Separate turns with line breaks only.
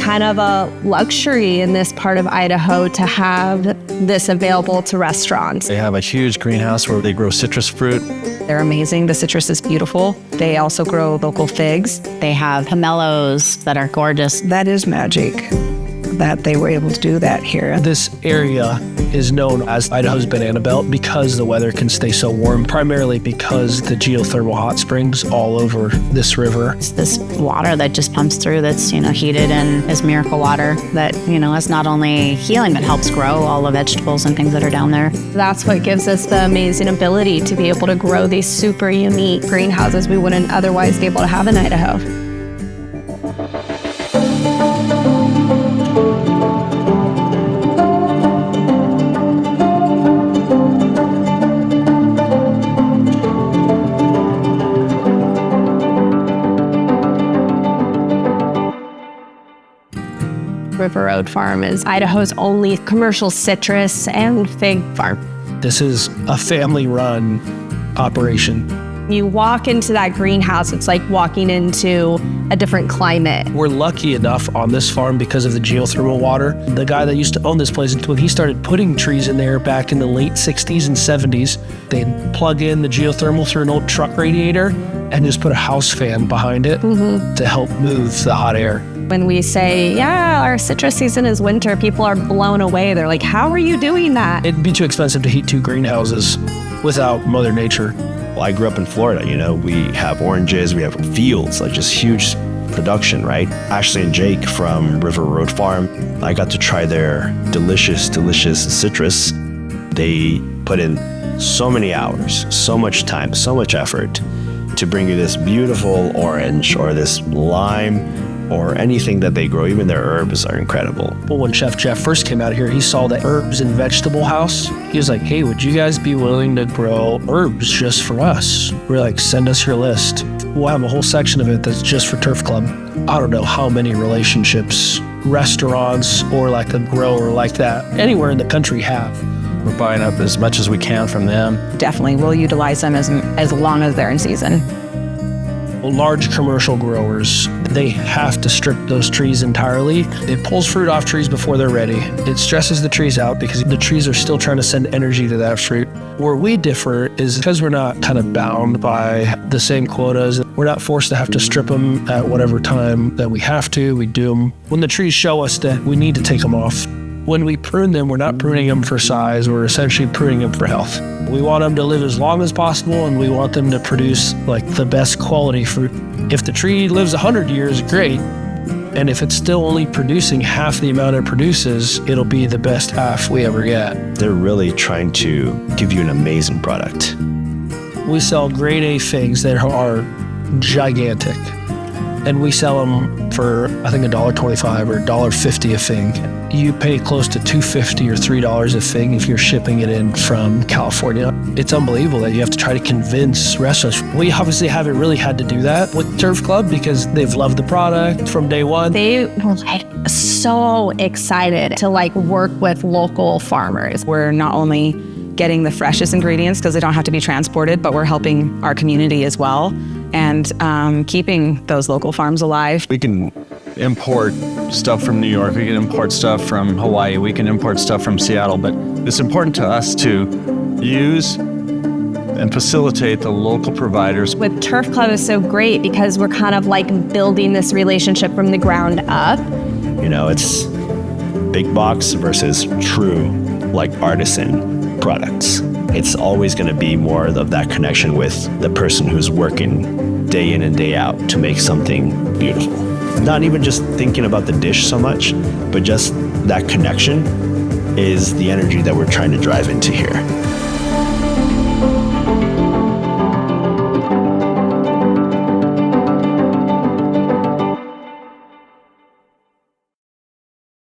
kind of a luxury in this part of Idaho to have this available to restaurants.
They have a huge greenhouse where they grow citrus fruit.
They're amazing. The citrus is beautiful. They also grow local figs.
They have pomelos that are gorgeous.
That is magic that they were able to do that here.
This area is known as Idaho's banana belt because the weather can stay so warm, primarily because the geothermal hot springs all over this river.
It's this water that just pumps through that's, heated and is miracle water that, is not only healing, but helps grow all the vegetables and things that are down there.
That's what gives us the amazing ability to be able to grow these super unique greenhouses we wouldn't otherwise be able to have in Idaho. River Road Farm is Idaho's only commercial citrus and fig farm.
This is a family-run operation.
You walk into that greenhouse, it's like walking into a different climate.
We're lucky enough on this farm because of the geothermal water. The guy that used to own this place, when he started putting trees in there back in the late 60s and 70s, they'd plug in the geothermal through an old truck radiator and just put a house fan behind it to help move the hot air.
When we say, yeah, our citrus season is winter, people are blown away. They're like, how are you doing that?
It'd be too expensive to heat 2 greenhouses without Mother Nature.
Well, I grew up in Florida, we have oranges, we have fields, like just huge production, right? Ashley and Jake from River Road Farm, I got to try their delicious, delicious citrus. They put in so many hours, so much time, so much effort to bring you this beautiful orange or this lime or anything that they grow. Even their herbs are incredible.
Well, when Chef Jeff first came out here, he saw the herbs and vegetable house. He was like, hey, would you guys be willing to grow herbs just for us? We're like, send us your list. We'll have a whole section of it that's just for Turf Club. I don't know how many relationships restaurants or like a grower like that anywhere in the country have.
We're buying up as much as we can from them.
Definitely, we'll utilize them as long as they're in season.
Large commercial growers, they have to strip those trees entirely. It pulls fruit off trees before they're ready. It stresses the trees out because the trees are still trying to send energy to that fruit. Where we differ is because we're not kind of bound by the same quotas. We're not forced to have to strip them at whatever time that we have to. We do them when the trees show us that we need to take them off. When we prune them, we're not pruning them for size, we're essentially pruning them for health. We want them to live as long as possible, and we want them to produce like the best quality fruit. If the tree lives 100 years, great. And if it's still only producing half the amount it produces, it'll be the best half we ever get.
They're really trying to give you an amazing product.
We sell grade A figs that are gigantic. And we sell them for, I think, $1.25 or $1.50 a fig. You pay close to $2.50 or $3 a fig if you're shipping it in from California. It's unbelievable that you have to try to convince restaurants. We obviously haven't really had to do that with Turf Club because they've loved the product from day one.
They were so excited to work with local farmers.
We're not only getting the freshest ingredients because they don't have to be transported, but we're helping our community as well and keeping those local farms alive.
We can import stuff from New York, we can import stuff from Hawaii, we can import stuff from Seattle, but it's important to us to use and facilitate the local providers.
With Turf Club is so great because we're kind of building this relationship from the ground up.
It's big box versus true artisan products. It's always going to be more of that connection with the person who's working day in and day out to make something beautiful. Not even just thinking about the dish so much, but just that connection is the energy that we're trying to drive into here.